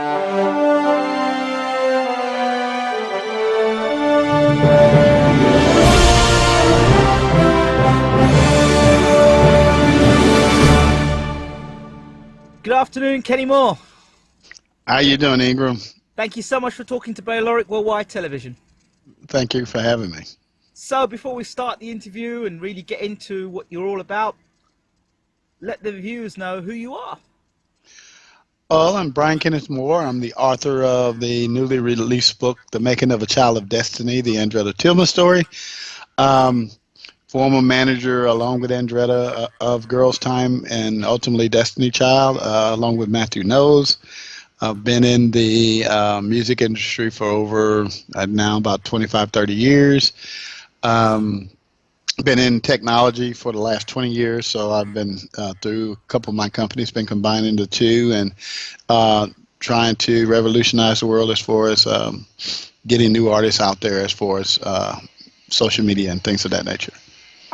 Good afternoon, Kenny Moore. How you doing, Ingram? Thank you so much for talking to Bayloric Worldwide Television. Thank you for having me. So before we start the interview and really get into what you're all about, let the viewers know who you are. Well, I'm Brian Kenneth Moore. I'm the author of the newly released book, The Making of a Child of Destiny, the Andretta Tillman story. Former manager, along with Andretta, of Girls Time and ultimately Destiny Child, along with Matthew Knowles. I've been in the music industry for over now about 25, 30 years. Been in technology for the last 20 years, so I've been through a couple of my companies, been combining the two and trying to revolutionize the world as far as getting new artists out there as far as social media and things of that nature.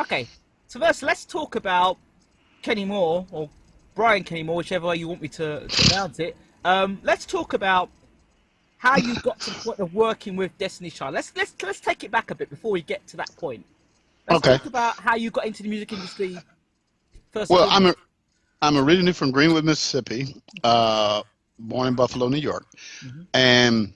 Okay, so first let's talk about Kenny Moore, or Brian Kenny Moore, whichever way you want me to pronounce it. Let's talk about how you got to the point of working with Destiny Child. Let's take it back a bit before we get to that point. Let's talk about how you got into the music industry first. Well, I'm originally from Greenwood, Mississippi, born in Buffalo, New York, and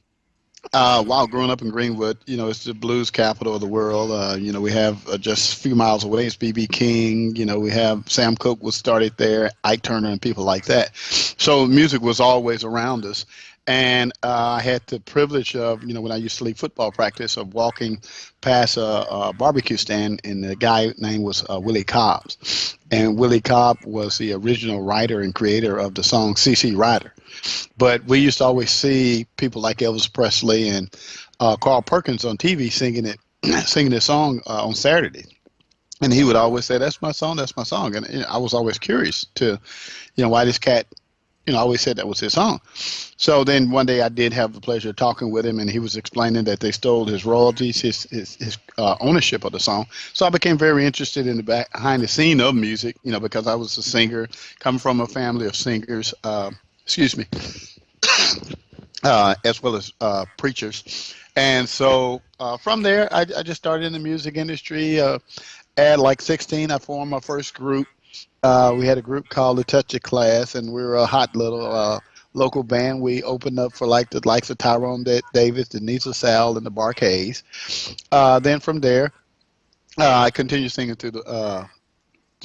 while growing up in Greenwood, you know, it's the blues capital of the world. You know, we have just a few miles away, it's B.B. King. You know, we have Sam Cooke was started there, Ike Turner, and people like that. So music was always around us. And I had the privilege of, you know, when I used to leave football practice, of walking past a barbecue stand, and the guy's name was Willie Cobbs. And Willie Cobb was the original writer and creator of the song CC Rider. But we used to always see people like Elvis Presley and Carl Perkins on TV singing this song on Saturday. And he would always say, "That's my song, that's my song." And you know, I was always curious to, you know, why this cat, you know, always said that was his song. So then one day I did have the pleasure of talking with him, and he was explaining that they stole his royalties, his ownership of the song. So I became very interested in the behind the scene of music, you know, because I was a singer, coming from a family of singers, excuse me, as well as preachers. And so from there, I just started in the music industry. At like 16, I formed my first group. We had a group called the Touch It Class, and we were a hot little local band. We opened up for like the likes of Tyrone Davis, Denise LaSalle, and the Barcades. Then from there, I continued singing through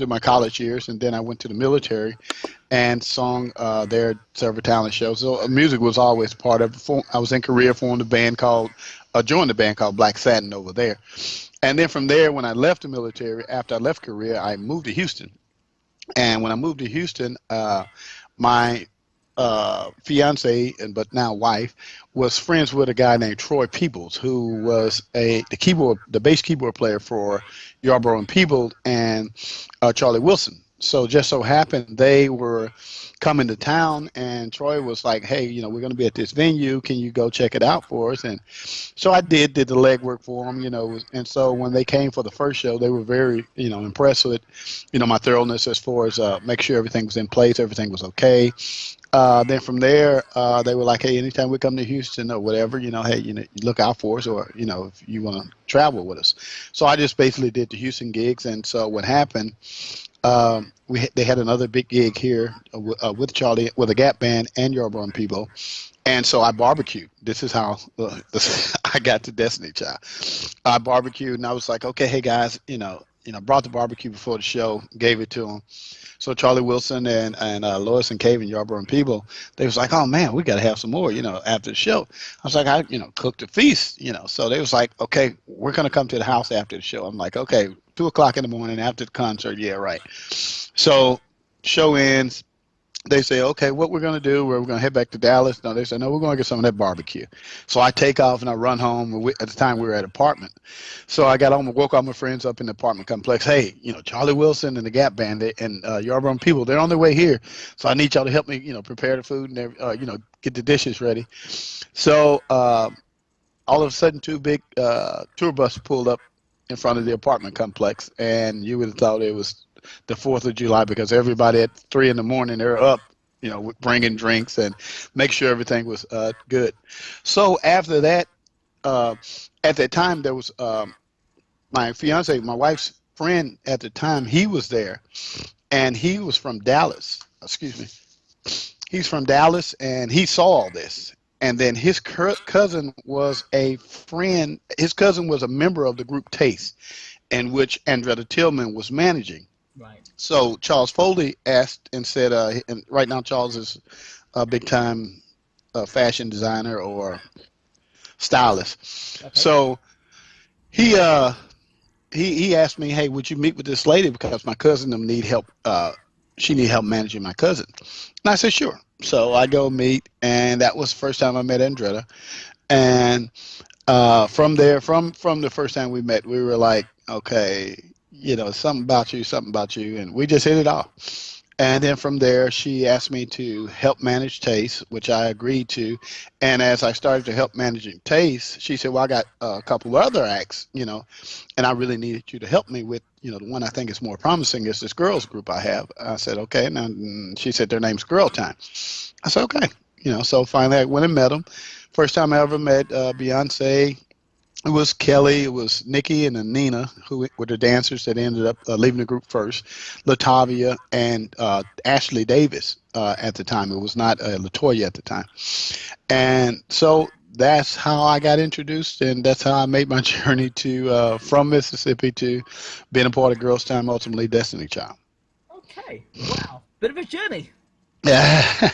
my college years, and then I went to the military and sung there at several talent shows. So music was always part of it. I was in Korea, joined a band called Black Satin over there. And then from there, when I left the military, after I left Korea, I moved to Houston. And when I moved to Houston, my fiance, but now wife, was friends with a guy named Troy Peebles, who was the bass keyboard player for Yarborough and Peebles and Charlie Wilson. So just so happened they were coming to town, and Troy was like, "Hey, you know, we're going to be at this venue. Can you go check it out for us?" And so I did the legwork for them, you know. And so when they came for the first show, they were very, you know, impressed with, you know, my thoroughness as far as make sure everything was in place, everything was okay. Then from there, they were like, "Hey, anytime we come to Houston or whatever, you know, hey, you know, look out for us, or you know, if you want to travel with us." So I just basically did the Houston gigs, and so what happened? They had another big gig here with Charlie, with a Gap band and Yarborough and People, and so I barbecued. This is how I got to Destiny Child. I barbecued, and I was like, "Okay, hey guys, you know, brought the barbecue before the show, gave it to them." So Charlie Wilson and Lois and Cave and Yarborough and People, they was like, "Oh man, we got to have some more, you know, after the show." I was like, "I, you know, cooked a feast, you know." So they was like, "Okay, we're gonna come to the house after the show." I'm like, "Okay, 2 o'clock in the morning after the concert." Yeah, right. So show ends. They say, "Okay, what we're going to do, we're going to head back to Dallas." No, they say, "No, we're going to get some of that barbecue." So I take off and I run home. At the time, we were at an apartment. So I got home and woke all my friends up in the apartment complex. "Hey, you know, Charlie Wilson and the Gap Band and Yarborough and People, they're on their way here. So I need y'all to help me, you know, prepare the food and, you know, get the dishes ready." So all of a sudden, two big tour buses pulled up in front of the apartment complex, and you would have thought it was the 4th of July, because everybody at 3 in the morning, they're up with bringing drinks and make sure everything was good. So after that, uh, at that time, there was my fiance, my wife's friend at the time. He was there, and he was from Dallas. Excuse me. He's from Dallas, and he saw all this. And then his cousin was a friend. His cousin was a member of the group Taste, in which Andretta Tillman was managing. Right. So Charles Foley asked and said, and right now Charles is a big time fashion designer or stylist. Okay. So he he asked me, hey, would you meet with this lady because my cousin them need help. She need help managing my cousin. And I said, sure. So I go meet, and that was the first time I met Andretta. And from there, from the first time we met, we were like, okay, something about you, and we just hit it off. And then from there, she asked me to help manage Taste, which I agreed to. And as I started to help managing Taste, she said, well, I got a couple of other acts, and I really needed you to help me with, the one I think is more promising is this girls group I have. I said, okay. And she said, their name's Girl Time. I said, okay. So finally I went and met them. First time I ever met Beyonce. It was Kelly, it was Nikki, and then Nina, who were the dancers that ended up leaving the group first. Latavia and Ashley Davis at the time. It was not Latoya at the time. And so that's how I got introduced, and that's how I made my journey to from Mississippi to being a part of Girls Time, ultimately Destiny Child. Okay. Wow. Bit of a journey. Yeah.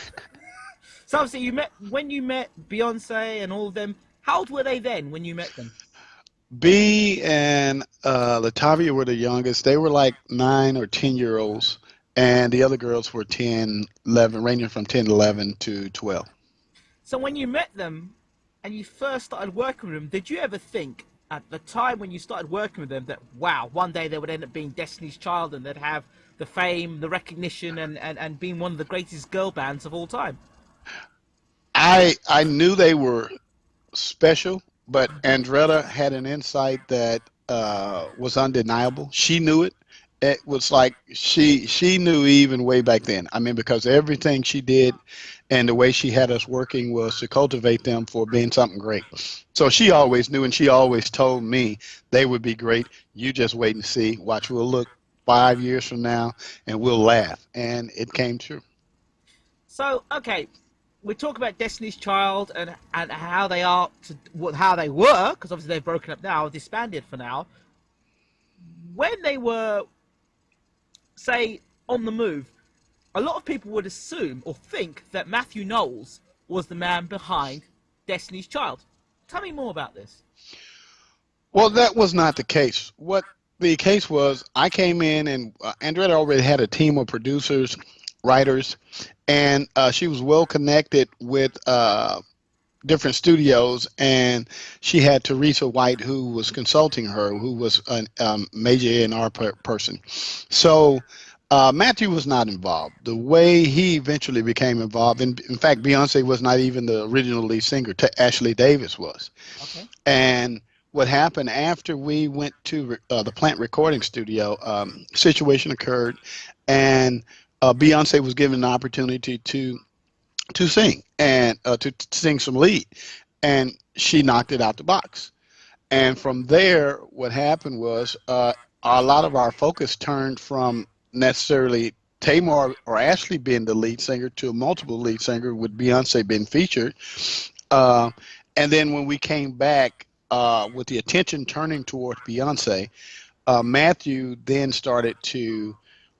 So obviously when you met Beyonce and all of them. How old were they then when you met them? B and Latavia were the youngest. They were like 9 or 10 year olds, and the other girls were 10, 11, ranging from 10, 11 to 12. So when you met them and you first started working with them, did you ever think at the time when you started working with them that, wow, one day they would end up being Destiny's Child and they'd have the fame, the recognition, and being one of the greatest girl bands of all time? I knew they were special, but Andretta had an insight that was undeniable. She knew it. It was like she knew even way back then. I mean, because everything she did and the way she had us working was to cultivate them for being something great. So she always knew, and she always told me they would be great. You just wait and see. Watch, we'll look 5 years from now and we'll laugh. And it came true. So, okay, we talk about Destiny's Child and how they are how they were, because obviously they've broken up now, disbanded for now. When they were, say, on the move, a lot of people would assume or think that Matthew Knowles was the man behind Destiny's Child. Tell me more about this. Well, that was not the case. What the case was, I came in and Andretta already had a team of producers, writers, and she was well connected with different studios, and she had Teresa White, who was consulting her, who was a major A&R person. So Matthew was not involved. The way he eventually became involved, in fact, Beyonce was not even the original lead singer. Ashley Davis was. Okay. And what happened after we went to the plant recording studio, situation occurred, and Beyonce was given an opportunity to sing and to sing some lead, and she knocked it out the box. And from there, what happened was a lot of our focus turned from necessarily Tamar or Ashley being the lead singer to a multiple lead singer with Beyonce being featured. And then when we came back with the attention turning towards Beyonce, Matthew then started to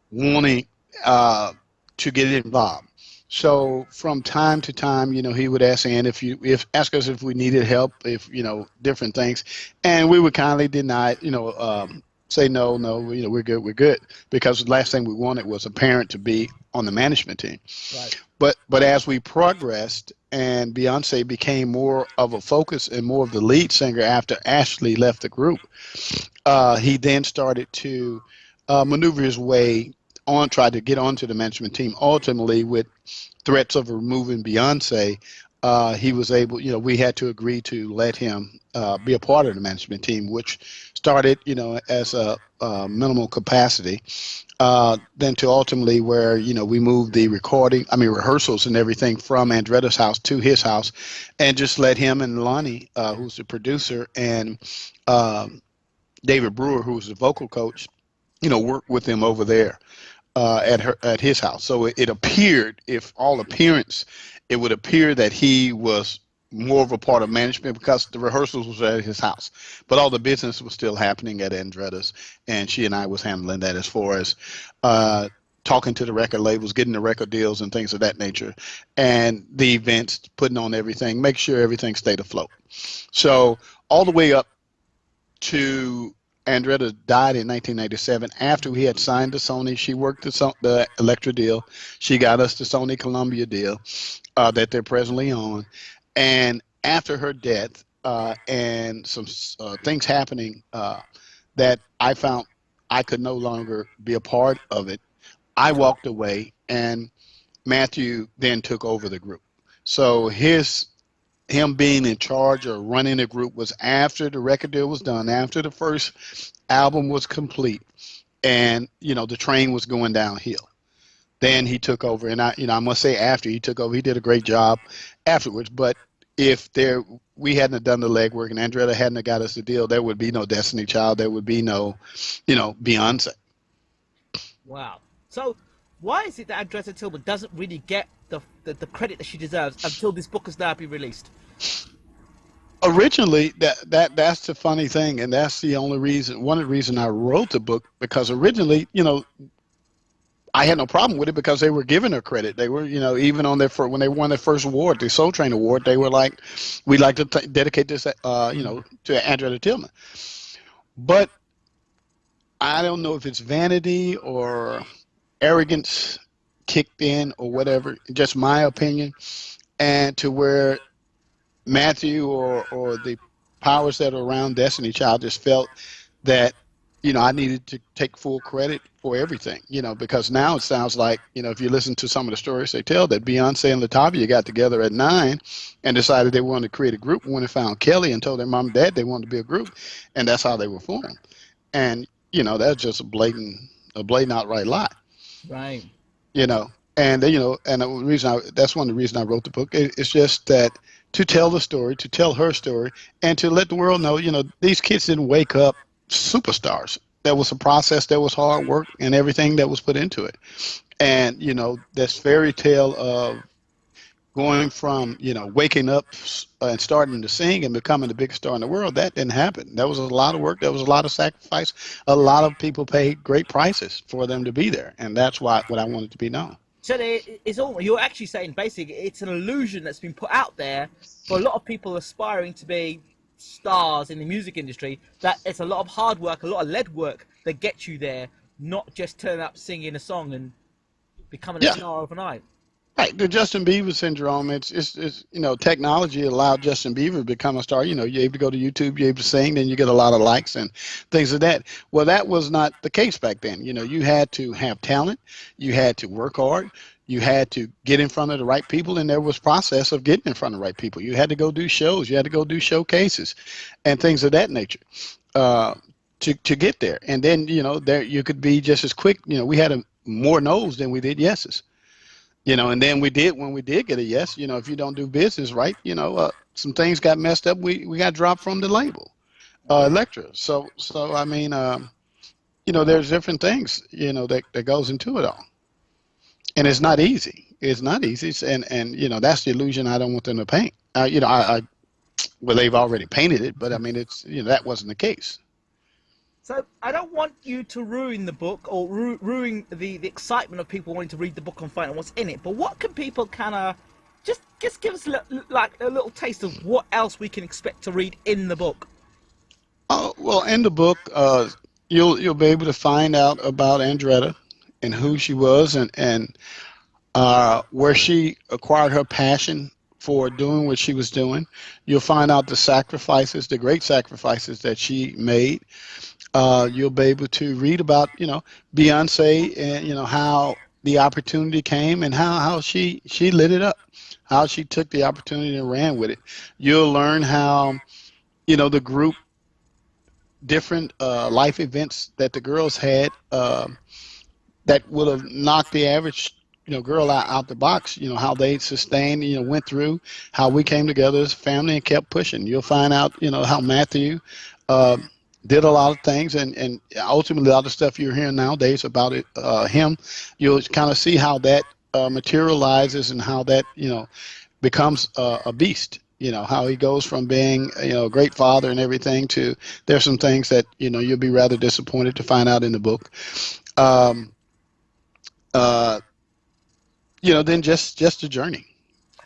wanting to get involved. So from time to time, he would ask Ann if ask us if we needed help, if different things, and we would kindly deny, say no, no, we're good, because the last thing we wanted was a parent to be on the management team. Right. But as we progressed and Beyonce became more of a focus and more of the lead singer after Ashley left the group, he then started to maneuver his way tried to get onto the management team, ultimately with threats of removing Beyonce he was able, we had to agree to let him be a part of the management team, which started, as a minimal capacity, then to ultimately where, we moved the rehearsals and everything from Andretta's house to his house, and just let him and Lonnie, who's the producer, and um, David Brewer, who's the vocal coach, work with him over there at his house. So it appeared, if all appearance, it would appear that he was more of a part of management because the rehearsals was at his house, but all the business was still happening at Andretta's, and she and I was handling that as far as uh, talking to the record labels, getting the record deals, and things of that nature, and the events, putting on everything, make sure everything stayed afloat. So all the way up to Andretta died in 1997. After we had signed to Sony, she worked the Elektra deal. She got us the Sony Columbia deal that they're presently on. And after her death and some things happening that I found I could no longer be a part of it, I walked away, and Matthew then took over the group. So him being in charge or running the group was after the record deal was done, after the first album was complete, and the train was going downhill. Then he took over, and I must say, after he took over, he did a great job afterwards. But if we hadn't have done the legwork and Andretta hadn't have got us the deal, there would be no Destiny Child, there would be no, Beyonce. Wow. So why is it that Andretta Tillman doesn't really get the credit that she deserves until this book has now been released? Originally, that's the funny thing, and that's the only reason, one of the reasons I wrote the book, because originally, I had no problem with it because they were giving her credit. They were, even on when they won their first award, the Soul Train Award, they were like, "We'd like to dedicate this, to Andretta Tillman." But I don't know if it's vanity or arrogance kicked in or whatever. Just my opinion, and to where Matthew or the powers that are around Destiny Child just felt that I needed to take full credit for everything, because now it sounds like, if you listen to some of the stories they tell, that Beyonce and Latavia got together at 9 and decided they wanted to create a group, when they found Kelly and told their mom and dad they wanted to be a group, and that's how they were formed. And that's just a blatant outright lie. Right. you know and the reason that's one of the reasons I wrote the book. It's just that, to tell the story, to tell her story, and to let the world know, these kids didn't wake up superstars. There was a process, there was hard work and everything that was put into it. And this fairy tale of going from waking up and starting to sing and becoming the biggest star in the world, that didn't happen. That was a lot of work, there was a lot of sacrifice. A lot of people paid great prices for them to be there, and that's what I wanted to be known. So it's all you're actually saying. Basically, it's an illusion that's been put out there for a lot of people aspiring to be stars in the music industry. That it's a lot of hard work, a lot of lead work that gets you there, not just turning up singing a song and becoming a Yeah. star overnight. Right, the Justin Bieber syndrome. It's technology allowed Justin Bieber to become a star. You're able to go to YouTube, you're able to sing, then you get a lot of likes and things of that. Well, that was not the case back then. You had to have talent, you had to work hard, you had to get in front of the right people, and there was process of getting in front of the right people. You had to go do shows, you had to go do showcases, and things of that nature. To get there, and then there you could be just as quick. We had more no's than we did yeses. And then when we did get a yes, if you don't do business right, some things got messed up. We got dropped from the label, Elektra. So I mean, there's different things, that goes into it all, and it's not easy. It's not easy, and that's the illusion I don't want them to paint. Well, they've already painted it, but I mean, it's that wasn't the case. So I don't want you to ruin the book or ruin the excitement of people wanting to read the book and find out what's in it. But what can people kind of just give us a little taste of what else we can expect to read in the book? Oh, well, in the book, you'll be able to find out about Andretta and who she was, and where she acquired her passion for doing what she was doing. You'll find out the sacrifices, the great sacrifices that she made. You'll be able to read about, Beyonce, and how the opportunity came and how she lit it up, how she took the opportunity and ran with it. You'll learn how, the group, different life events that the girls had, that would have knocked the average, girl out the box. How they sustained, went through, how we came together as a family and kept pushing. You'll find out, how Matthew uh, did a lot of things, and ultimately a lot of stuff you're hearing nowadays about it, him. You'll kind of see how that materializes, and how that, becomes a beast. How he goes from being, a great father and everything, to there's some things that, you'll be rather disappointed to find out in the book. Um, uh, then just a journey,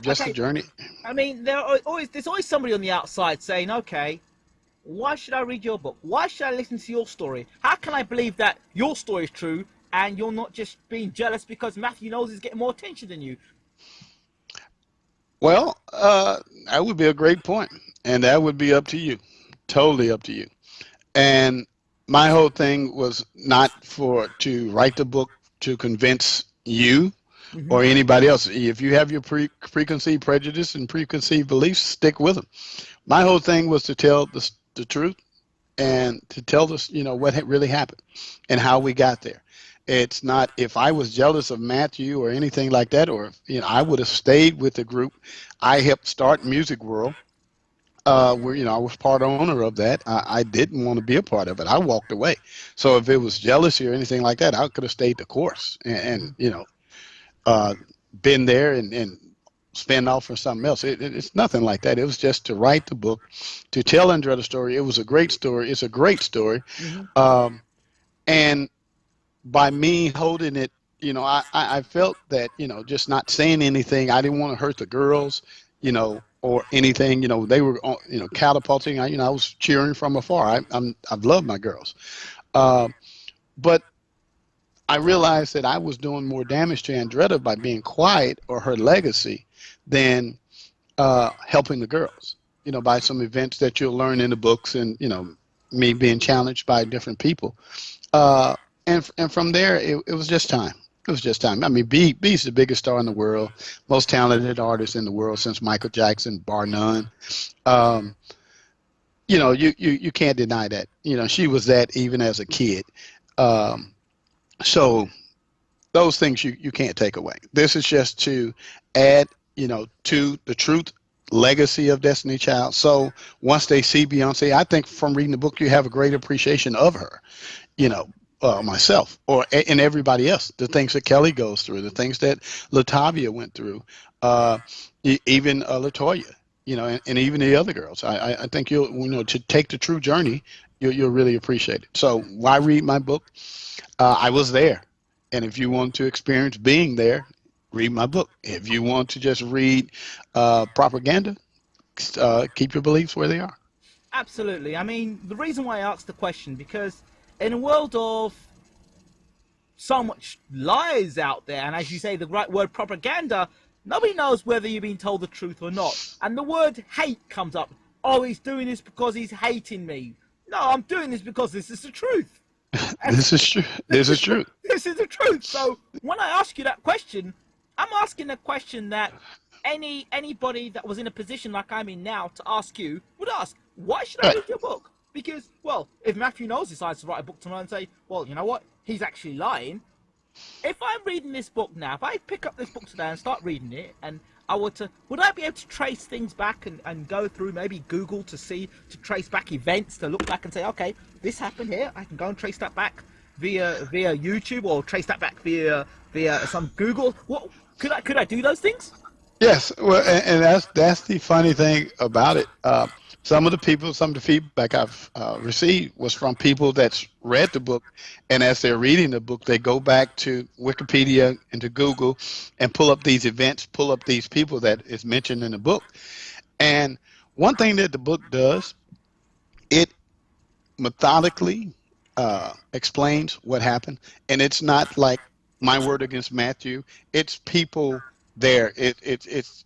just a Okay, journey. I mean, there's always somebody on the outside saying, okay, why should I read your book? Why should I listen to your story? How can I believe that your story is true and you're not just being jealous because Matthew Knowles is getting more attention than you? Well, that would be a great point, and that would be up to you, totally up to you. And my whole thing was not for to write the book to convince you Hmm. or anybody else. If you have your preconceived prejudice and preconceived beliefs, stick with them. My whole thing was to tell the truth, and to tell us, what really happened and how we got there. It's not if I was jealous of Matthew or anything like that, or if, I would have stayed with the group. I helped start Music World, where I was part owner of that. I didn't want to be a part of it. I walked away. So if it was jealousy or anything like that, I could have stayed the course, and uh, been there, and spin off for something else. It's nothing like that. It was just to write the book, to tell Andretta's story. It was a great story. It's a great story. Hmm. Um, and by me holding it, I felt that, just not saying anything, I didn't want to hurt the girls, or anything. They were, catapulting. I was cheering from afar. I've loved my girls. Uh, but I realized that I was doing more damage to Andretta by being quiet, or her legacy, than helping the girls. By some events that you'll learn in the books, and me being challenged by different people. Uh, and from there, it was just time. It was just time. I mean, B's the biggest star in the world, most talented artist in the world since Michael Jackson, bar none. Um, you can't deny that. She was that even as a kid. Um, so those things you can't take away. This is just to add, to the truth legacy of Destiny Child. So once they see Beyonce, I think from reading the book, you have a great appreciation of her. You know, myself, and everybody else, the things that Kelly goes through, the things that Latavia went through, uh, even Latoya, and even the other girls. I think you'll, to take the true journey, you'll really appreciate it. So why read my book? I was there. And if you want to experience being there, read my book. If you want to just read propaganda, keep your beliefs where they are. Absolutely. I mean, the reason why I asked the question, because in a world of so much lies out there, and as you say, the right word propaganda, nobody knows whether you're being told the truth or not. And the word hate comes up. Oh, he's doing this because he's hating me. No, I'm doing this because this is the truth. This is true. This is true. This is the truth. So when I ask you that question, I'm asking a question that anybody that was in a position like I'm in now to ask you would ask. Why should I Right. read your book? Because, well, if Matthew Knowles decides to write a book tomorrow and say, well, you know what, he's actually lying. If I'm reading this book now, if I pick up this book today and start reading it, and I were to, would I be able to trace things back and go through maybe Google to trace back events, to look back and say, okay, this happened here. I can go and trace that back via YouTube, or trace that back via some Google. What could I do those things? Yes, well, and that's the funny thing about it. Some of the feedback I've received was from people that's read the book, and as they're reading the book, they go back to Wikipedia and to Google, and pull up these events, pull up these people that is mentioned in the book. And one thing that the book does, it methodically explains what happened, and it's not like my word against Matthew. It's people there. It's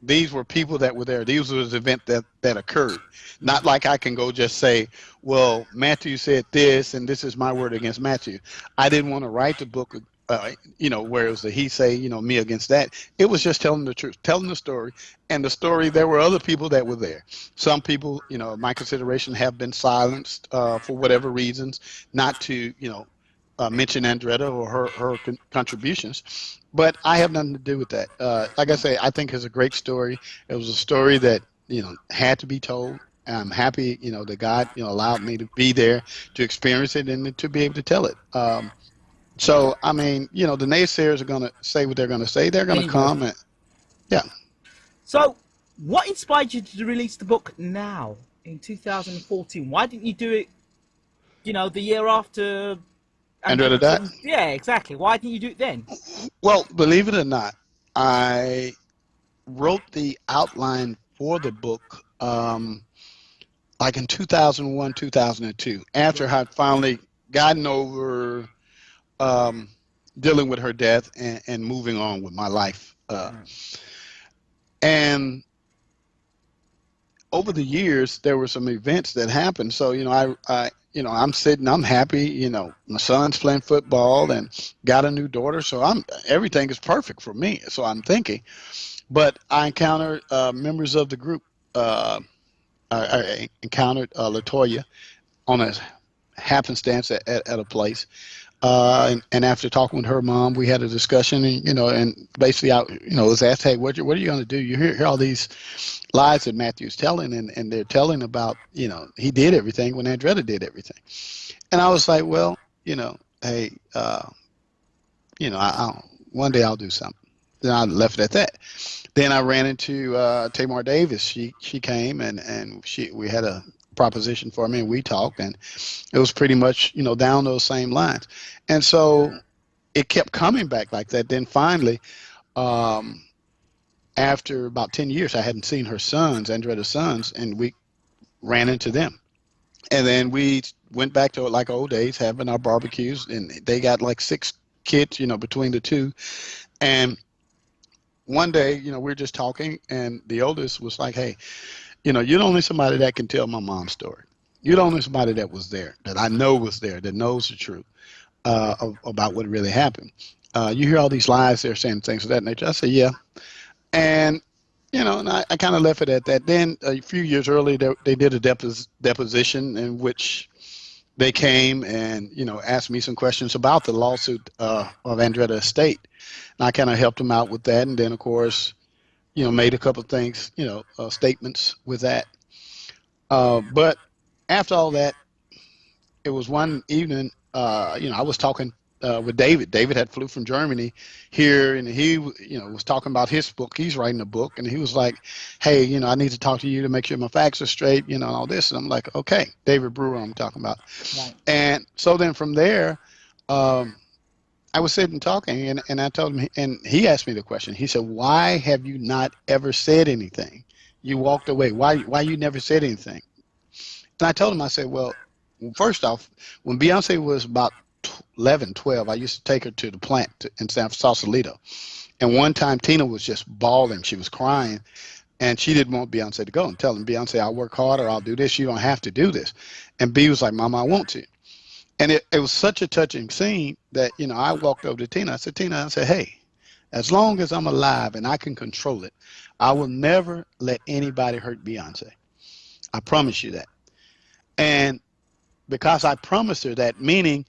these were people that were there. These was events that occurred. Not like I can go just say, well, Matthew said this, and this is my word against Matthew. I didn't want to write the book where it was the he say, me against that. It was just telling the truth, telling the story. And the story, there were other people that were there. Some people, my consideration, have been silenced for whatever reasons, not to, mention Andretta or her contributions. But I have nothing to do with that. Like I say, I think it's a great story. It was a story that, had to be told. I'm happy, that God, allowed me to be there to experience it and to be able to tell it. So, I mean, the naysayers are going to say what they're going to say. They're going to Anyway, come and, yeah. so what inspired you to release the book now in 2014? Why didn't you do it, the year after Andretta Andretta's died. son? Yeah, exactly. Why didn't you do it then? Well, believe it or not, I wrote the outline for the book like in 2001, 2002, after I Right. had finally gotten over um, dealing with her death and moving on with my life. Right. And over the years, there were some events that happened. So, I'm sitting, I'm happy, my son's playing football and got a new daughter. So everything is perfect for me. So I'm thinking, but I encountered members of the group. I encountered Latoya on a happenstance at a place. And after talking with her mom, we had a discussion, and basically I, was asked, hey, what are you going to do? You hear all these lies that Matthew's telling, and they're telling about, he did everything when Andretta did everything. And I was like, well, hey, one day I'll do something. Then I left it at that. Then I ran into Tamar Davis. She came and we had a proposition for me, and we talked, and it was pretty much down those same lines. And so it kept coming back like that. Then finally, um, after about 10 years, I hadn't seen her sons, Andretta's sons, and we ran into them. And then we went back to like old days, having our barbecues, and they got like 6 kids, between the two. And one day, we were just talking, and the oldest was like, hey, you're the only somebody that can tell my mom's story. You're the only somebody that was there, that I know was there, that knows the truth about what really happened. You hear all these lies, they're saying things of that nature. I said, yeah. And, and I kind of left it at that. Then a few years earlier, they did a deposition in which they came and, asked me some questions about the lawsuit of Andretta Estate. And I kind of helped them out with that. And then, of course, made a couple of things, statements with that. But after all that, it was one evening, I was talking with David. David had flew from Germany here, and he, was talking about his book. He's writing a book, and he was like, "Hey, I need to talk to you to make sure my facts are straight, and all this." And I'm like, "Okay, David Brewer, I'm talking about." Right. And so then from there, um, I was sitting talking, and I told him, and he asked me the question. He said, "Why have you not ever said anything? You walked away. Why you never said anything?" And I told him, I said, well, first off, when Beyonce was about 11, 12, I used to take her to the plant in San Sausalito. And one time Tina was just bawling. She was crying. And she didn't want Beyonce to go, and telling Beyonce, I'll work harder, I'll do this. You don't have to do this. And B was like, Mama, I want to. And it was such a touching scene that, I walked over to Tina. I said, Tina, I said, hey, as long as I'm alive and I can control it, I will never let anybody hurt Beyonce. I promise you that. And because I promised her that, meaning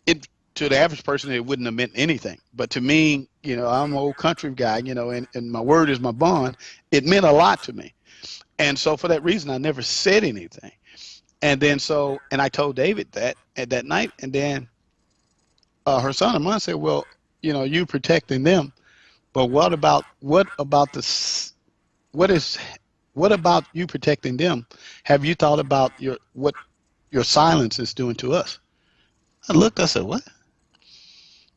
it, to the average person, it wouldn't have meant anything. But to me, I'm an old country guy, and my word is my bond. It meant a lot to me. And so for that reason, I never said anything. And then and I told David that at that night. And then her son and mine said, well, you protecting them. But what about what is, what about you protecting them? Have you thought about what your silence is doing to us? I looked, I said, what?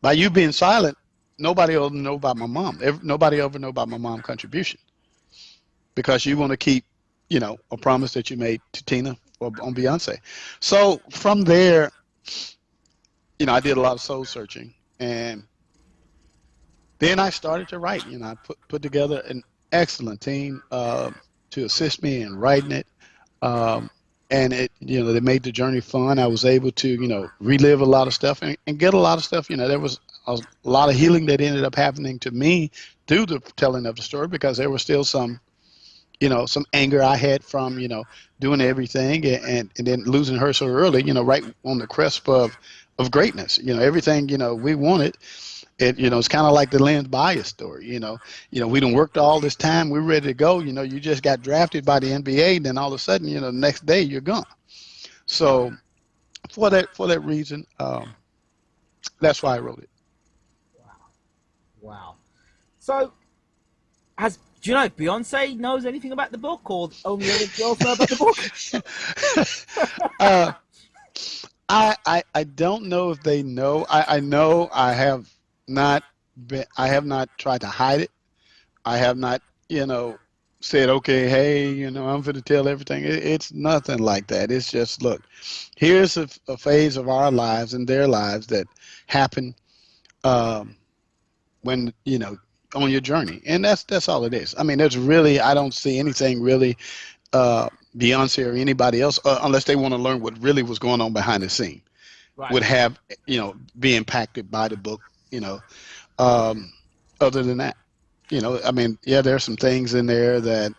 By you being silent, nobody will know about my mom. Nobody ever know about my mom's contribution, because you want to keep, a promise that you made to Tina or on Beyonce. So from there, I did a lot of soul searching, and then I started to write. I put together an excellent team to assist me in writing it. Um, and they made the journey fun. I was able to, relive a lot of stuff and get a lot of stuff. There was a lot of healing that ended up happening to me through the telling of the story, because there was still some anger I had from, doing everything, and then losing her so early, right on the cusp of greatness. Everything, we wanted. It's kind of like the Lynn Bias story. We done worked all this time. We're ready to go. You just got drafted by the NBA, and then all of a sudden, the next day you're gone. So for that reason, that's why I wrote it. Wow. So, do you know if Beyonce knows anything about the book, or only other girls know about the book? uh, I don't know if they know. I know I have not tried to hide it. I have not, said, okay, hey, I'm going to tell everything. It's nothing like that. It's just, look, here's a phase of our lives and their lives that happen, um, when, on your journey. And that's all it is. I mean, I don't see anything really, Beyonce or anybody else, unless they want to learn what really was going on behind the scene, Right. would have, be impacted by the book, um, other than that. I mean, yeah, there's some things in there that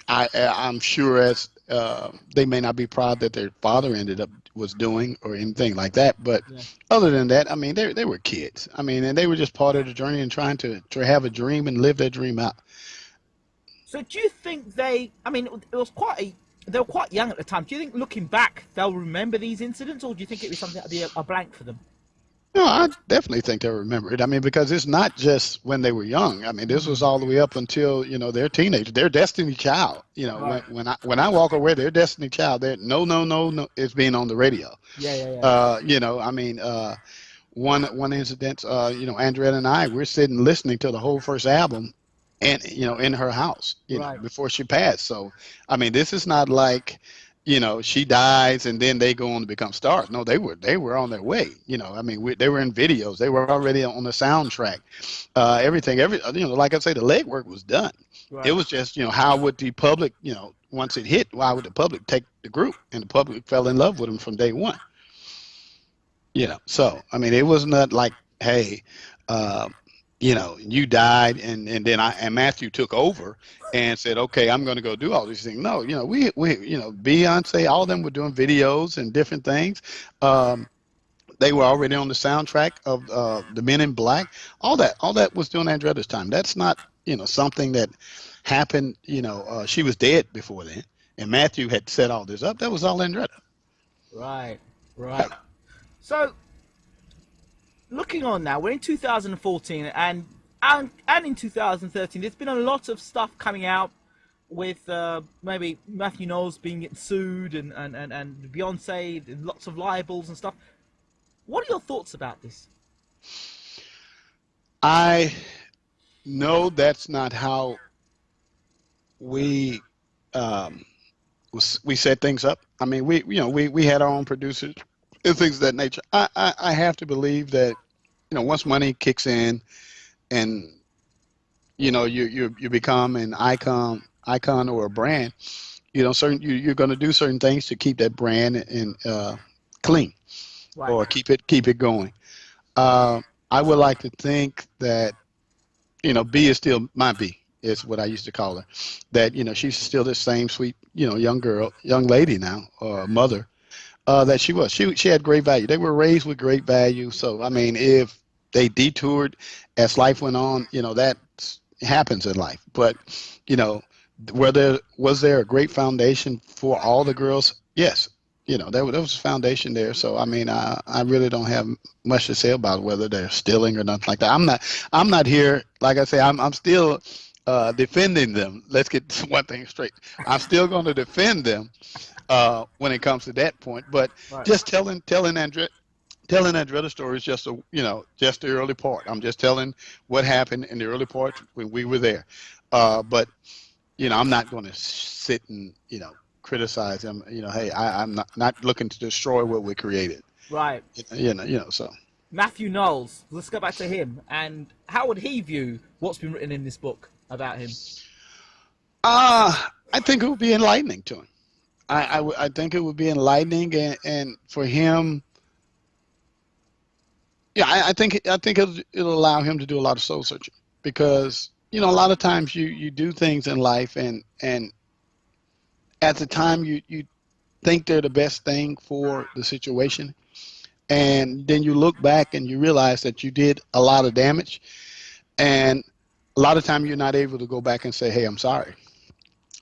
I'm sure, as they may not be proud that their father ended up was doing or anything like that. But Yeah. other than that, I mean, they were kids. I mean, and they were just part of the journey and trying to have a dream and live that dream out. So, do you think they? I mean, it was they were quite young at the time. Do you think, looking back, they'll remember these incidents, or do you think it was something that'd be a blank for them? No, I definitely think they remember it. I mean, because it's not just when they were young. I mean, this was all the way up until, they're teenagers. Their destiny child. Right. When I walk away, their destiny child. They're no, no, no, no. It's being on the radio. Yeah, yeah, yeah. I mean, one incident. Andrea and I, we're sitting listening to the whole first album, and in her house, Right. before she passed. So, I mean, this is not like, she dies and then they go on to become stars. No, they were on their way. I mean, they were in videos. They were already on the soundtrack. Everything, like I say, the legwork was done. It Right. was just, how would the public, once it hit, why would the public take the group? And the public fell in love with them from day one. So I mean, it was not like, hey, uh, you died, and then and Matthew took over and said, okay, I'm going to go do all these things. No, we Beyonce, all of them were doing videos and different things. Um, they were already on the soundtrack of the Men in Black. All that was during Andretta's time. That's not, something that happened. She was dead before then, and Matthew had set all this up. That was all Andretta. Right. Right. So, looking on now, we're in 2014, and in 2013, there's been a lot of stuff coming out with maybe Matthew Knowles being sued, and Beyonce, lots of libels and stuff. What are your thoughts about this? I know that's not how we um, we set things up. I mean, we had our own producers and things of that nature. I have to believe that, once money kicks in, and you become an icon or a brand, you're going to do certain things to keep that brand in clean, Right. or keep it going. Uh, I would like to think that, B is still my B, is what I used to call her. That, she's still the same sweet, young girl, young lady now, or mother, that she was. She had great value. They were raised with great value. So I mean, if they detoured as life went on, that happens in life. But, you know, was there a great foundation for all the girls? Yes. There was a foundation there. So I mean, I really don't have much to say about whether they're stealing or nothing like that. I'm not here. Like I say, I'm still defending them. Let's get one thing straight. I'm still going to defend them when it comes to that point. But Right. just telling Andretta story is just the early part. I'm just telling what happened in the early part when we were there. But I'm not going to sit and criticize them. Hey, I'm not looking to destroy what we created. Right. So. Matthew Knowles. Let's go back to him. And how would he view what's been written in this book about him? I think it would be enlightening to him. I think it would be enlightening, and for him, yeah, I think it'll allow him to do a lot of soul searching because a lot of times you do things in life, and at the time you think they're the best thing for the situation, and then you look back and you realize that you did a lot of damage, and a lot of time you're not able to go back and say, hey, I'm sorry.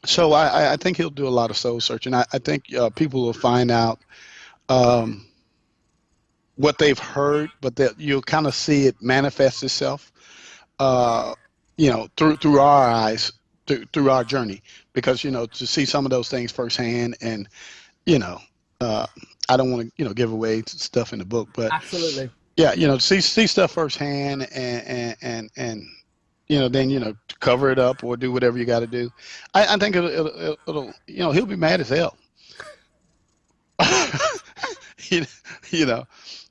So I think he'll do a lot of soul searching. I think people will find out um, what they've heard, but that you'll kind of see it manifest itself, uh, through our eyes, through our journey, because to see some of those things firsthand, and you know, uh, I don't want to give away stuff in the book, but Absolutely. yeah, see stuff firsthand, and then cover it up or do whatever you got to do. I think it'll he'll be mad as hell. you, you know,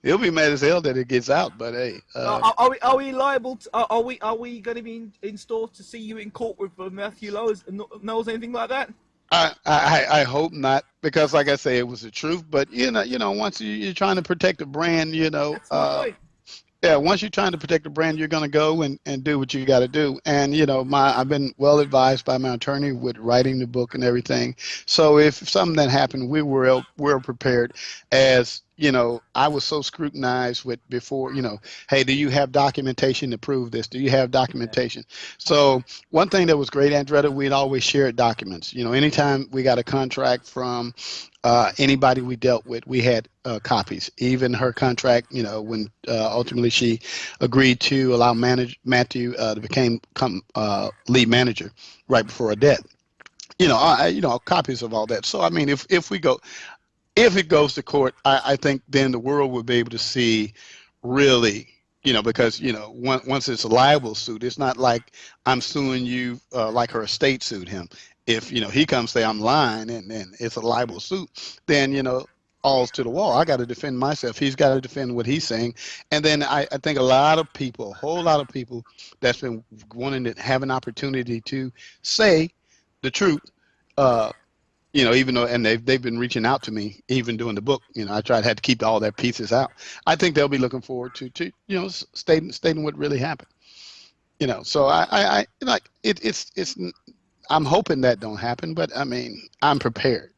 he'll be mad as hell that it gets out. But hey, Are we liable to, are we going to be in store to see you in court with Matthew Knowles, anything like that? I hope not, because like I say, it was the truth. But once you're trying to protect a brand, That's my point. yeah, once you're trying to protect the brand, you're going to go and do what you got to do. And I've been well advised by my attorney with writing the book and everything. So if something that happened, we're prepared. As I was so scrutinized with before. Hey, do you have documentation to prove this? Do you have Yeah. documentation? So one thing that was great, Andretta, we'd always share documents. Anytime we got a contract from anybody we dealt with, we had copies. Even her contract, when ultimately she agreed to allow Matthew to become lead manager right before her death. Copies of all that. So I mean, if it goes to court, I think then the world will be able to see really, because once it's a liable suit, it's not like I'm suing you like her estate sued him. If he comes say I'm lying, and it's a liable suit, then all's to the wall. I got to defend myself. He's got to defend what he's saying, and then I think a lot of people, a whole lot of people that's been wanting to have an opportunity to say the truth. Uh, even though, and they've been reaching out to me, even doing the book. Had to keep all their pieces out. I think they'll be looking forward to stating what really happened. So I like it. It's. I'm hoping that don't happen, but I mean, I'm prepared.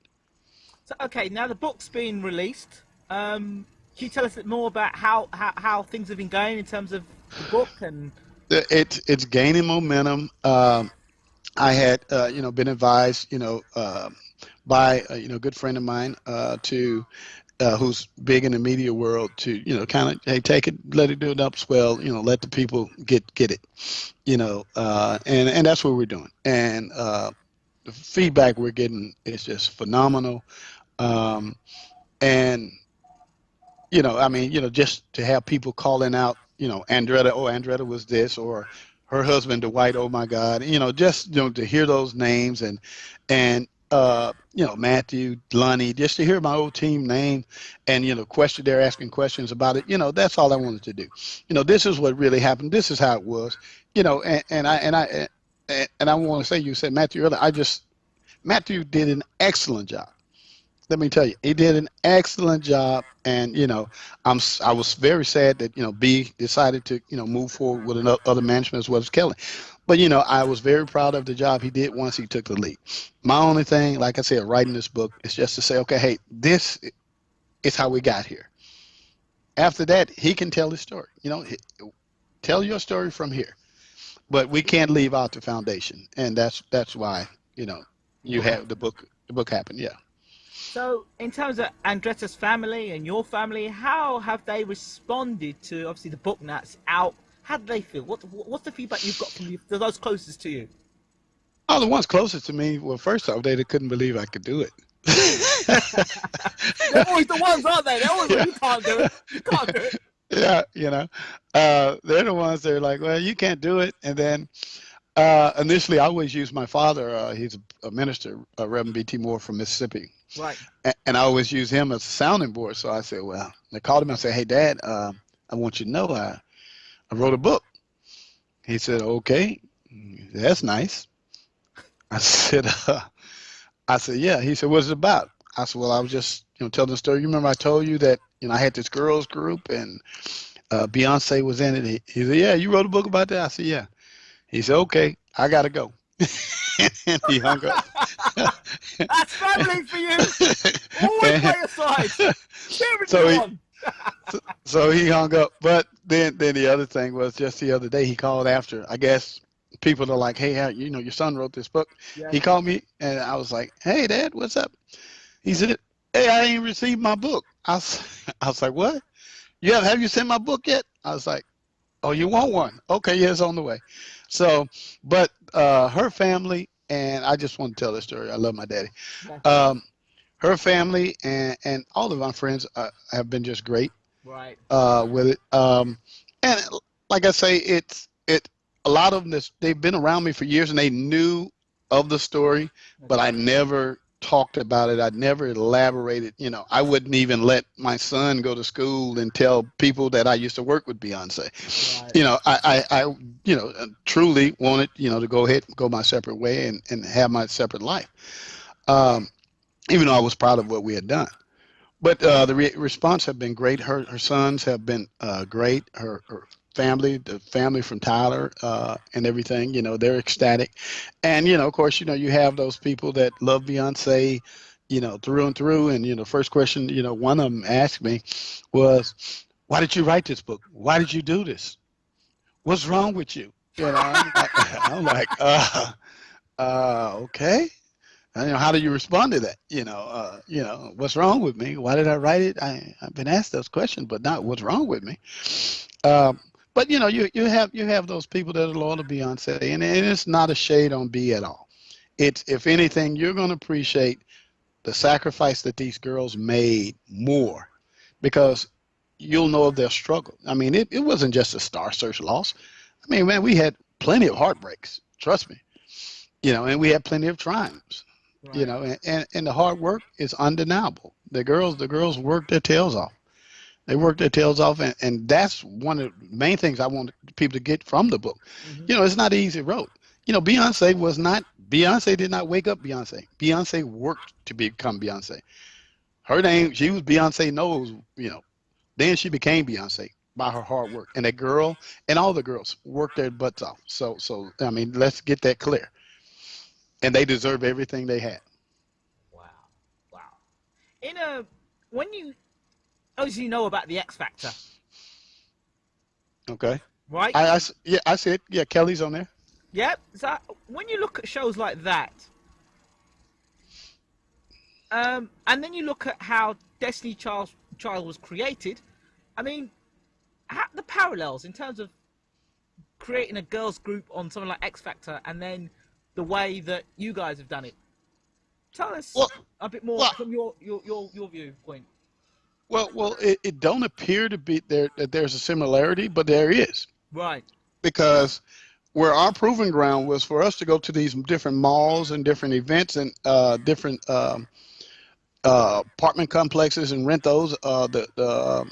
So, okay, now the book's been released. Can you tell us a bit more about how things have been going in terms of the book and? It's gaining momentum. I had been advised by a good friend of mine to who's big in the media world to kind of, hey, take it, let it do an upswell, let the people get it, and that's what we're doing. And the feedback we're getting is just phenomenal. um, and I mean, just to have people calling out, Andretta, oh, Andretta was this, or her husband Dwight, oh my God, just to hear those names, and Matthew, Lonnie, just to hear my old team name, and they're asking questions about it. That's all I wanted to do. This is what really happened. This is how it was. And I want to say, you said Matthew earlier. Matthew did an excellent job. Let me tell you, he did an excellent job, and I was very sad that B decided to move forward with other management as well as Kelly, but I was very proud of the job he did once he took the lead. My only thing, like I said, writing this book is just to say, okay, hey, this is how we got here. After that, he can tell his story. Tell your story from here, but we can't leave out the foundation, and that's why The you book have the happened. book. The book happened, yeah. So, in terms of Andretta's family and your family, how have they responded to obviously the book that's out? How do they feel? What's the feedback you've got from those closest to you? Oh, the ones closest to me, well, first off, they couldn't believe I could do it. They're always the ones, aren't they? They're always like, Yeah, you can't do it. You can't do it. yeah, they're the ones that are like, well, you can't do it. And then initially, I always use my father. He's a minister, Reverend B.T. Moore from Mississippi. Right. And I always use him as a sounding board. So I said, well, I called him and I said, hey, Dad, I want you to know I wrote a book. He said, okay, that's nice. I said, I said, yeah. He said, what's it about? I said, well, I was just, telling the story. You remember I told you that, I had this girls group and Beyonce was in it. He said, yeah, you wrote a book about that? I said, yeah. He said, okay, I got to go. And he hung up. That's family for you. Always by And your side, cheering so you he on. so he hung up. But then the other thing was just the other day he called after. I guess people are like, hey, your son wrote this book. Yeah. He called me and I was like, hey, Dad, what's up? He said, hey, I ain't received my book. I was like, what? Yeah, have you sent my book yet? I was like, oh, you want one? Okay, yeah, it's on the way. So, but her family, and I just want to tell this story. I love my daddy. Yeah. Um, Her family and all of my friends have been just great Right. with it. And like I say, it. A lot of them, they've been around me for years and they knew of the story, but Okay. I never talked about it. I never elaborated. I wouldn't even let my son go to school and tell people that I used to work with Beyonce. Right. I truly wanted, to go ahead and go my separate way and have my separate life. Um, Even though I was proud of what we had done. But the response have been great. Her sons have been great. Her family, the family from Tyler and everything, they're ecstatic. And, of course, you have those people that love Beyonce, through and through. And, first question, one of them asked me was, why did you write this book? Why did you do this? What's wrong with you? I'm like, okay. And, how do you respond to that? What's wrong with me? Why did I write it? I've been asked those questions, but not what's wrong with me. Um, but you have those people that are loyal to Beyonce, and it's not a shade on B at all. It's, if anything, you're going to appreciate the sacrifice that these girls made more, because you'll know of their struggle. I mean, it wasn't just a Star Search loss. I mean, man, we had plenty of heartbreaks. Trust me. And we had plenty of triumphs. Right. And the hard work is undeniable. The girls worked their tails off. They worked their tails off, and that's one of the main things I want people to get from the book. Hmm. It's not an easy road. Beyonce did not wake up Beyonce. Beyonce worked to become Beyonce. Her name, she was Beyonce Knowles, then she became Beyonce by her hard work. And that girl and all the girls worked their butts off. So I mean, let's get that clear. And they deserve everything they had. Wow. Wow. In a when you obviously know about the X Factor, Okay. right? Yeah, I said, yeah, Kelly's on there. Yeah. So when you look at shows like that, and then you look at how Child was created, I mean, the parallels in terms of creating a girls group on something like X Factor, and then the way that you guys have done it. Tell us Well, a bit more well, from your viewpoint. well, it don't appear to be there that there's a similarity, but there is, Right. because where our proving ground was for us to go to these different malls and different events and different apartment complexes and rent those the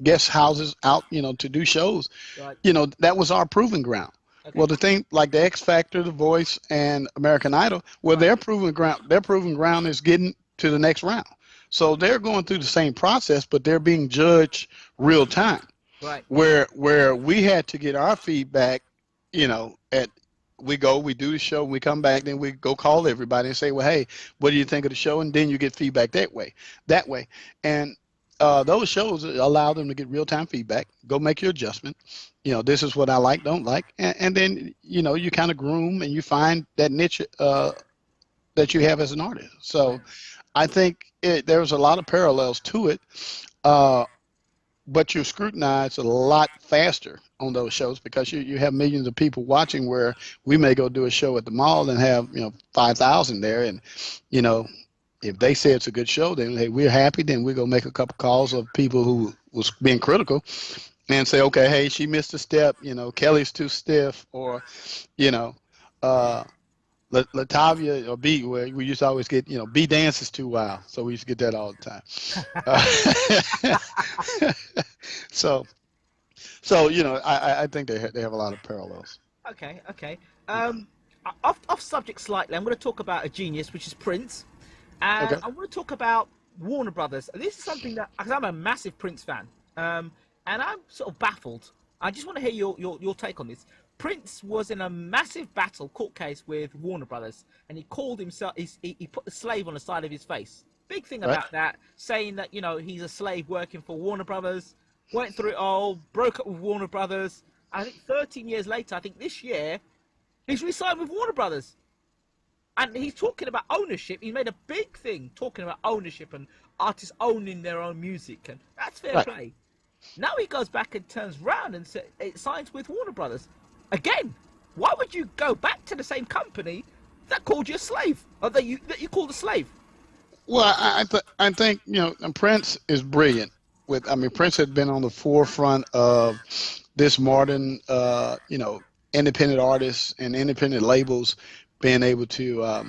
guest houses out, to do shows. Right. That was our proving ground. Well, Okay. the thing like the X Factor, The Voice, and American Idol, well, Right. their proving ground is getting to the next round. So they're going through the same process, but they're being judged real time. Right. Where we had to get our feedback, at we do the show, we come back, then we go call everybody and say, well, hey, what do you think of the show? And then you get feedback that way. And those shows allow them to get real time feedback, go make your adjustment. This is what I like, don't like. And then, you kind of groom and you find that niche that you have as an artist. So Right. I think there's a lot of parallels to it. Uh, but you're scrutinized a lot faster on those shows because you have millions of people watching, where we may go do a show at the mall and have 5,000 there, and you know if they say it's a good show, then hey, we're happy, then we go make a couple calls of people who was being critical and say, okay, hey, she missed a step, Kelly's too stiff, or you know uh Latavia or B, where we used to always get, B dances too wild, so we used to get that all the time. so I think they have a lot of parallels. Okay. Okay. Off subject slightly. I'm going to talk about a genius, which is Prince. And Okay. I want to talk about Warner Brothers. This is something that, because I'm a massive Prince fan, and I'm sort of baffled. I just want to hear your take on this. Prince was in a massive court case with Warner Brothers, and he called himself, he put the slave on the side of his face. Big thing Right. about that, saying that, he's a slave working for Warner Brothers, went through it all, broke up with Warner Brothers. I think 13 years later, I think this year, he's re-signed with Warner Brothers. And he's talking about ownership. He made a big thing talking about ownership and artists owning their own music, and that's fair Right. play. Now he goes back and turns round and it signs with Warner Brothers. Again, why would you go back to the same company that called you a slave, or that you called a slave? Well, I think and Prince is brilliant. I mean, Prince had been on the forefront of this modern, independent artists and independent labels being able to,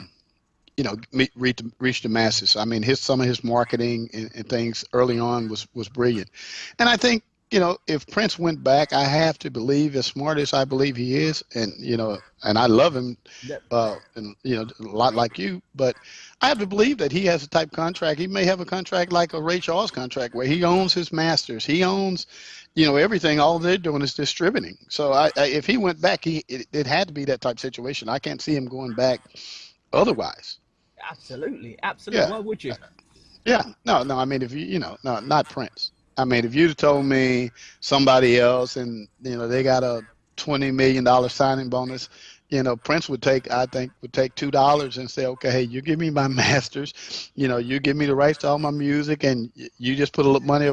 reach the masses. I mean, some of his marketing and things early on was brilliant, and I think if Prince went back, I have to believe, as smart as I believe he is, and and I love him, Yep. and a lot like you, but I have to believe that he has a type contract. He may have a contract like a Ray Charles contract where he owns his masters, he owns, everything. All they're doing is distributing. So if he went back, it had to be that type situation. I can't see him going back otherwise. Absolutely, absolutely. Yeah, Why would you? yeah. No. I mean, if no, not Prince. I mean, if you'd told me somebody else, and they got a $20 million signing bonus, Prince I think, would take $2 and say, okay, hey, you give me my masters, you give me the rights to all my music, and you just put a little money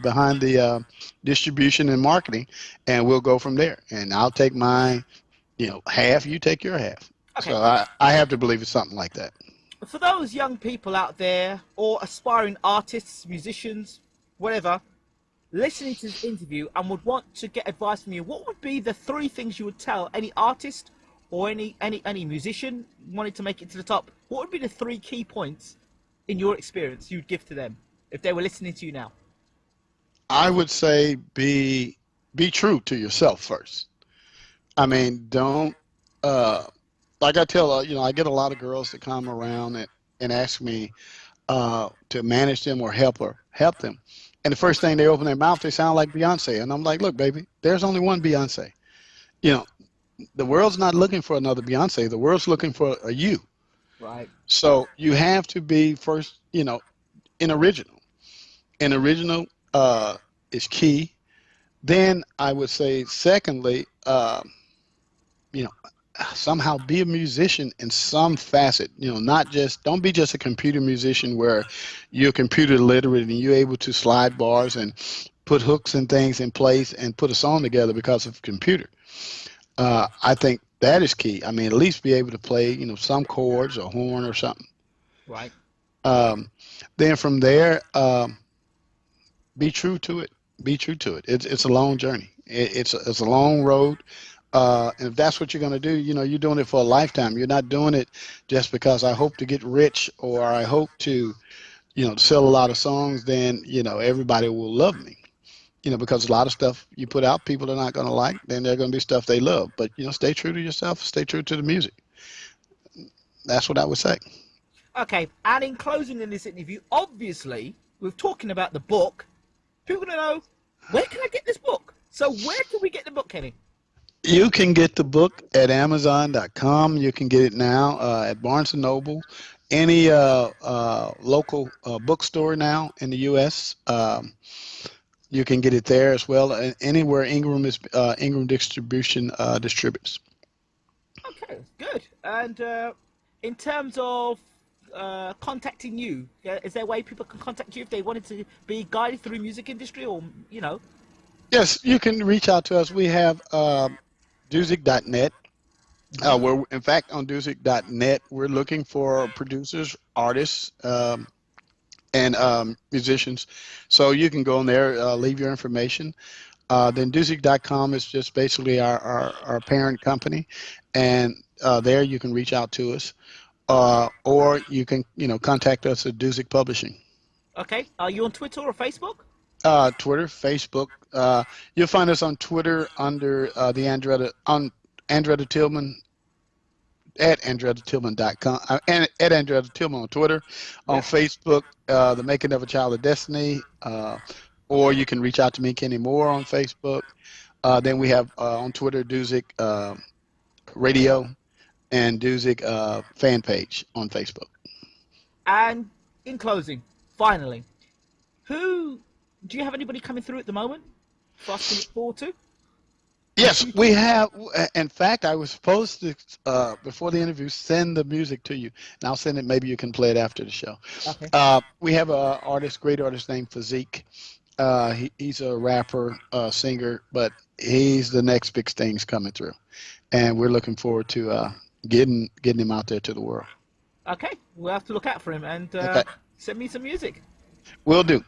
behind the distribution and marketing, and we'll go from there. And I'll take my, half, you take your half. So Okay, I have to believe it's something like that. for those young people out there, or aspiring artists, musicians, whatever, listening to this interview and would want to get advice from you, what would be the three things you would tell any artist or any musician wanting to make it to the top? What would be the three key points in your experience you'd give to them if they were listening to you now? I would say be true to yourself first. I mean, don't like I tell I get a lot of girls that come around and ask me to manage them or help them. And the first thing they open their mouth, they sound like Beyonce. And I'm like, look, baby, there's only one Beyonce. You know, the world's not looking for another Beyonce. The world's looking for a you. Right. So you have to be first, an original. An original is key. Then I would say, secondly, you know, somehow be a musician in some facet. Not just don't be just a computer musician where you're computer literate and you're able to slide bars and put hooks and things in place and put a song together because of computer. I think that is key. I mean, at least be able to play, some chords or horn or something. Right. Um, then from there, be true to it. Be true to it. It's a long journey. It's a long road. And if that's what you're going to do, you're doing it for a lifetime. You're not doing it just because I hope to get rich or I hope to, sell a lot of songs. Then, everybody will love me. Because a lot of stuff you put out, people are not going to like. Then there's going to be stuff they love. But, stay true to yourself. Stay true to the music. That's what I would say. Okay. And in closing in this interview, obviously, we're talking about the book. People want to know, where can I get this book? So where can we get the book, Kenny? You can get the book at Amazon.com. You can get it now at Barnes & Noble, any local bookstore now in the U.S. You can get it there as well. And anywhere Ingram Distribution distributes. Okay, good. And in terms of contacting you, is there a way people can contact you if they wanted to be guided through music industry or? Yes, you can reach out to us. We have Dusic.net. We're in fact on Dusic.net. We're looking for producers, artists, and musicians. So you can go in there, leave your information. Then Dusic.com is just basically our parent company, and there you can reach out to us, or you can contact us at Dusic Publishing. Okay. Are you on Twitter or Facebook? Twitter, Facebook. You'll find us on Twitter under the Andretta Tillman at AndrettaTillman.com and at Andretta Tillman on Twitter, on Yep. Facebook, The Making of a Child of Destiny, or you can reach out to me, Kenny Moore, on Facebook. Then we have on Twitter, Duzic Radio and Duzic fan page on Facebook. And in closing, finally, who do you have anybody coming through at the moment for us to look forward to? Yes, we have. In fact, I was supposed to, before the interview, send the music to you, and I'll send it. Maybe you can play it after the show. Okay. We have a great artist named Physique. He's a rapper, singer, but he's the next big things coming through, and we're looking forward to getting him out there to the world. Okay, we'll have to look out for him and Okay, send me some music. will do.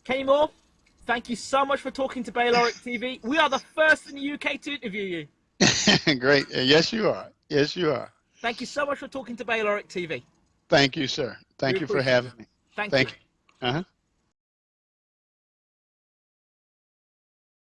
Kenny Moore, thank you so much for talking to Bayloric TV. We are the first in the UK to interview you. Great. Yes, you are. Yes, you are. Thank you so much for talking to Bayloric TV. Thank you, sir. We Thank you for appreciate it. having me. Thank you. Thank you. Uh-huh.